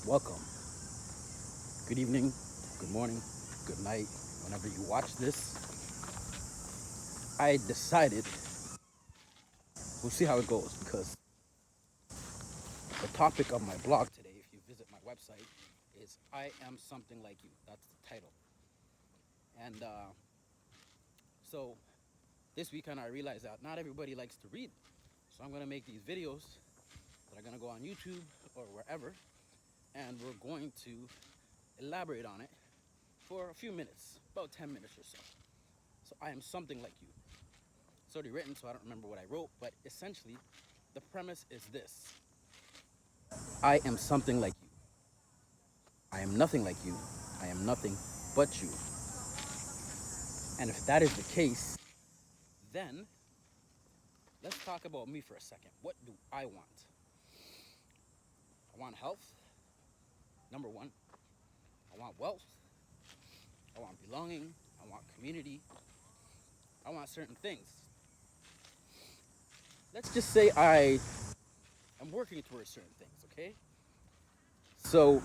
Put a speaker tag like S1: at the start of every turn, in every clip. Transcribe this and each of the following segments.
S1: Welcome. Good evening, good morning, good night. Whenever you watch this, I decided we'll see how it goes because the topic of my blog today, if you visit my website, is I Am Something Like You. That's the title. And so this weekend I realized that not everybody likes to read. So I'm going to make these videos that are going to go on YouTube or wherever, and we're going to elaborate on it for a few minutes, about 10 minutes or so. So I am something like you. It's already written, so I don't remember what I wrote, but essentially, the premise is this: I am something like you. I am nothing like you. I am nothing but you. And if that is the case, then let's talk about me for a second. What do I want? I want health, number one. I want wealth. I want belonging. I want community. I want certain things. Let's just say I am working towards certain things, okay? So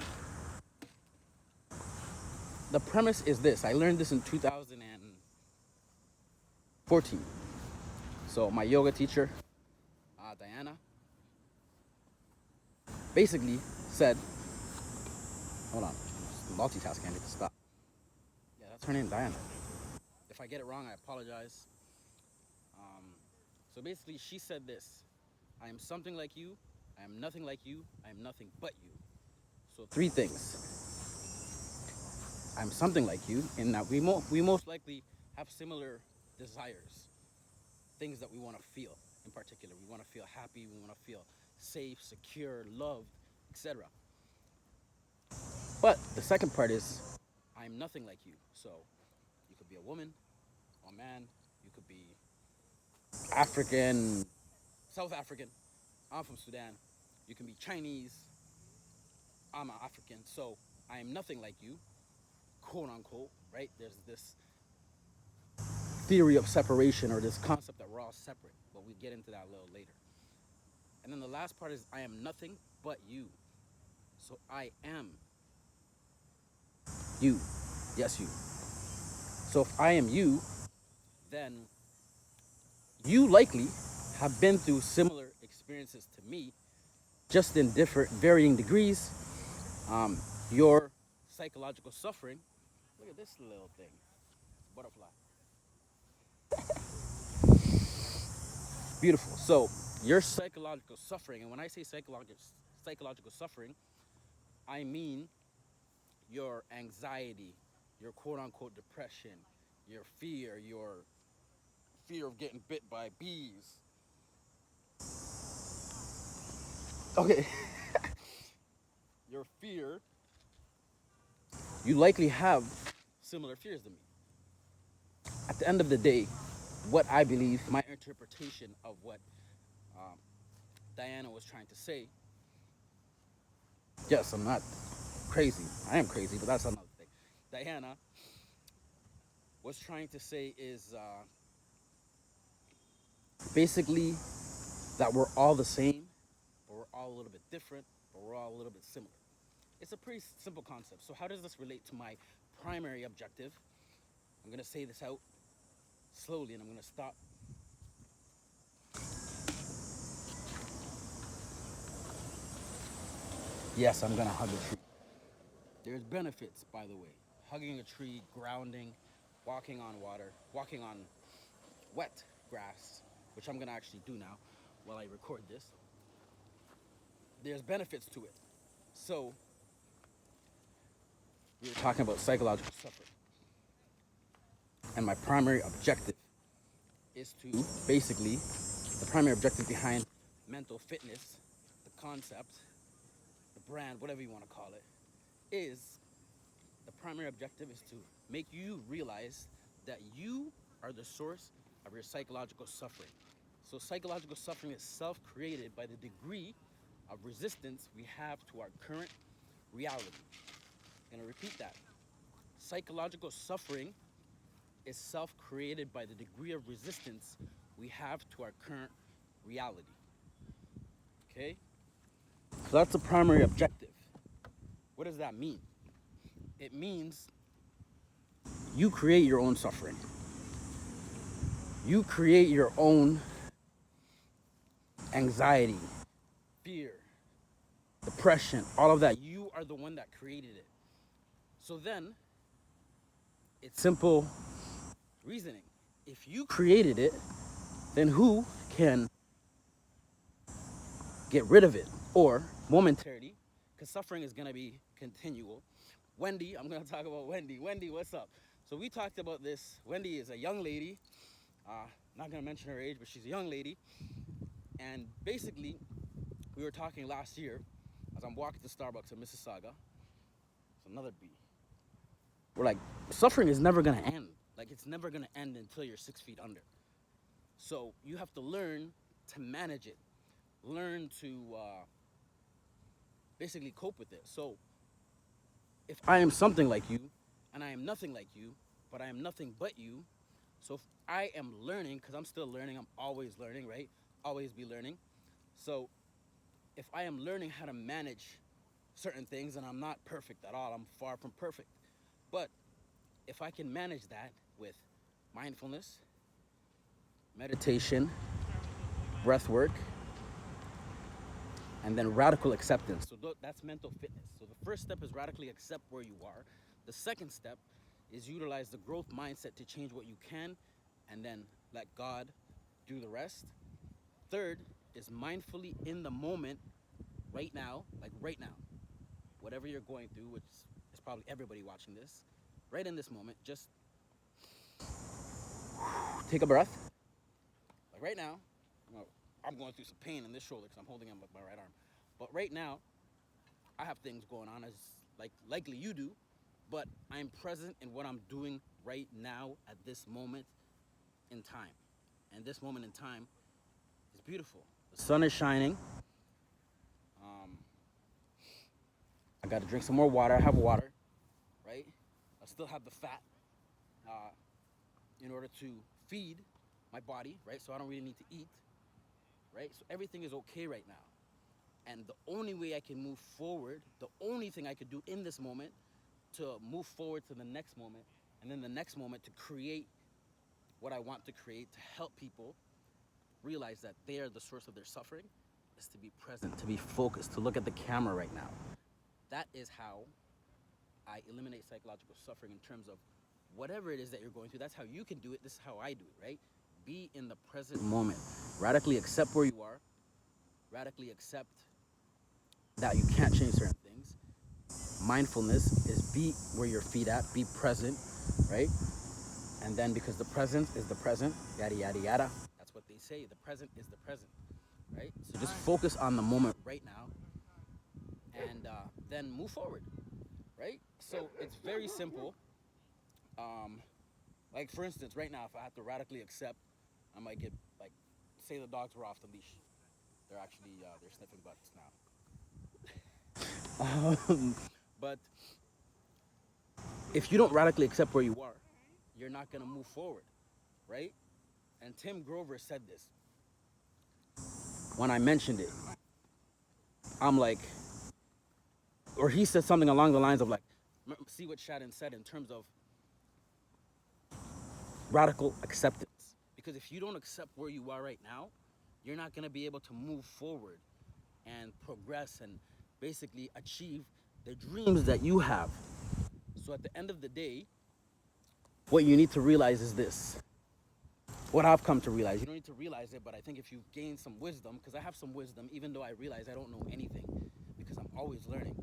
S1: the premise is this. I learned this in 2014. So my yoga teacher, Diana, basically said, hold on, multitasking, I need to stop. Yeah, that's her name, Diana. If I get it wrong, I apologize. Um, so basically, she said this: I am something like you, I am nothing like you, I am nothing but you. So three things. I'm something like you in that we most likely have similar desires, things that we want to feel in particular. We want to feel happy, we want to feel safe, secure, loved, etc. But the second part is I'm nothing like you. So you could be a woman, a man, you could be African, South African. I'm from Sudan. You can be Chinese. I'm an African. So I am nothing like you, quote unquote, right? There's this theory of separation or this concept that we're all separate, but we get into that a little later. And then the last part is I am nothing but you. So I am you. Yes, you. So if I am you, then you likely have been through similar experiences to me, just in different, varying degrees. Your psychological suffering. Look at this little thing, butterfly. Beautiful. So your psychological suffering, and when I say psychological suffering, I mean your anxiety, your quote unquote depression, your fear of getting bit by bees. Okay, your fear. You likely have similar fears to me. At the end of the day, what I believe, my interpretation of what um, Diana was trying to say. Yes, I'm not crazy. I am crazy, but that's another thing. Diana was trying to say is basically that we're all the same, but we're all a little bit different, but we're all a little bit similar. It's a pretty simple concept. So how does this relate to my primary objective? I'm gonna say this out slowly, and I'm gonna stop. Yes, I'm gonna hug a tree. There's benefits, by the way. Hugging a tree, grounding, walking on water, walking on wet grass, which I'm gonna actually do now while I record this. There's benefits to it. So we were talking about psychological suffering, and my primary objective is to basically the primary objective behind mental fitness, the concept, the brand, whatever you want to call it, is the primary objective is to make you realize that you are the source of your psychological suffering. So psychological suffering is self-created by the degree of resistance we have to our current reality. I'm gonna repeat that. Psychological suffering is self-created by the degree of resistance we have to our current reality. Okay? So that's the primary objective. What does that mean? It means you create your own suffering. You create your own anxiety, fear, depression, all of that. You are the one that created it. So then, it's simple reasoning. If you created it, then who can get rid of it? Or momentarily, because suffering is going to be continual. Wendy, I'm going to talk about Wendy. Wendy, what's up? So we talked about this. Wendy is a young lady. Not going to mention her age, but she's a young lady. And basically, we were talking last year as I'm walking to Starbucks in Mississauga. It's another B. We're like, suffering is never going to end. Like, it's never going to end until you're 6 feet under. So you have to learn to manage it. Learn to basically cope with it. So if I am something like you, and I am nothing like you, but I am nothing but you, so if I am learning, because I'm still learning, I'm always learning, right? Always be learning. So if I am learning how to manage certain things, and I'm not perfect at all, I'm far from perfect. But if I can manage that with mindfulness, meditation, breath work, and then radical acceptance. So that's mental fitness. So the first step is radically accept where you are. The second step is utilize the growth mindset to change what you can, and then let God do the rest. Third is mindfully in the moment, right now, like right now, whatever you're going through, which is probably everybody watching this, right in this moment, just take a breath. Like right now, I'm going through some pain in this shoulder because I'm holding on with my right arm. But right now, I have things going on as likely you do, but I'm present in what I'm doing right now at this moment in time. And this moment in time is beautiful. The sun is shining. I got to drink some more water. I have water, right? I still have the fat in order to feed my body, right? So I don't really need to eat, right? So everything is okay right now. And the only way I can move forward, the only thing I could do in this moment to move forward to the next moment, and then the next moment to create what I want to create, to help people realize that they are the source of their suffering, is to be present, to be focused, to look at the camera right now. That is how I eliminate psychological suffering in terms of whatever it is that you're going through. That's how you can do it. This is how I do it, right? Be in the present moment. Radically accept where you are. Radically accept that you can't change certain things. Mindfulness is be where your feet at, be present, right? And then because the present is the present, yada, yada, yada. That's what they say. The present is the present, right? So just focus on the moment right now and then move forward, right? So it's very simple. Like for instance, right now, if I have to radically accept, I might get like, say the dogs were off the leash. They're actually, they're sniffing butts now. But if you don't radically accept where you are, you're not gonna move forward, right? And Tim Grover said this. When I mentioned it, I'm like, or he said something along the lines of like, see what Shadden said in terms of radical acceptance. Because if you don't accept where you are right now, you're not gonna be able to move forward and progress and basically achieve the dreams that you have. So at the end of the day, what you need to realize is this. What I've come to realize, you don't need to realize it, but I think if you gain some wisdom, because I have some wisdom, even though I realize I don't know anything, because I'm always learning.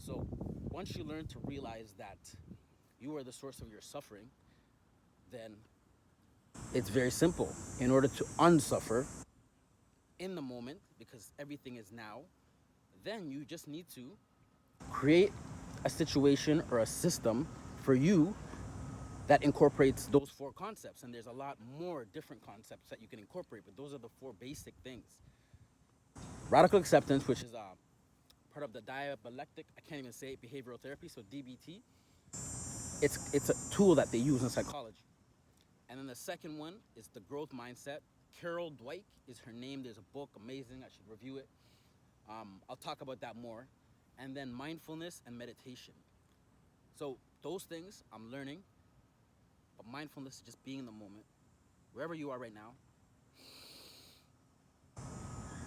S1: So once you learn to realize that you are the source of your suffering, then it's very simple. In order to unsuffer in the moment, because everything is now, then you just need to create a situation or a system for you that incorporates those four concepts. And there's a lot more different concepts that you can incorporate, but those are the four basic things. Radical acceptance, which is part of the dialectic, I can't even say it, behavioral therapy, so DBT. It's a tool that they use in psychology. And then the second one is the growth mindset. Carol Dweck is her name. There's a book, amazing. I should review it. I'll talk about that more. and then mindfulness and meditation. So those things I'm learning, but mindfulness is just being in the moment. Wherever you are right now,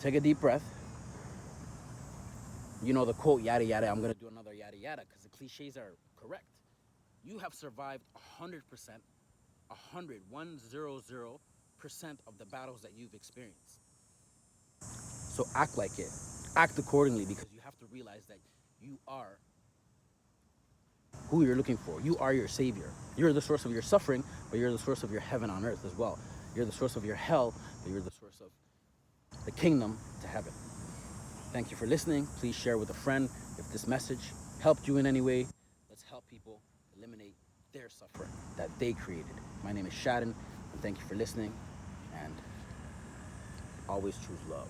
S1: take a deep breath. You know the quote, yada yada, I'm gonna do another yada yada, because the cliches are correct. You have survived 100%, 100% of the battles that you've experienced. So act like it. Act accordingly, because you have to realize that you are who you're looking for. You are your savior. You're the source of your suffering, but you're the source of your heaven on earth as well. You're the source of your hell, but you're the source of the kingdom to heaven. Thank you for listening. Please share with a friend if this message helped you in any way. Let's help people eliminate their suffering that they created. My name is Shadden, and thank you for listening, and always choose love.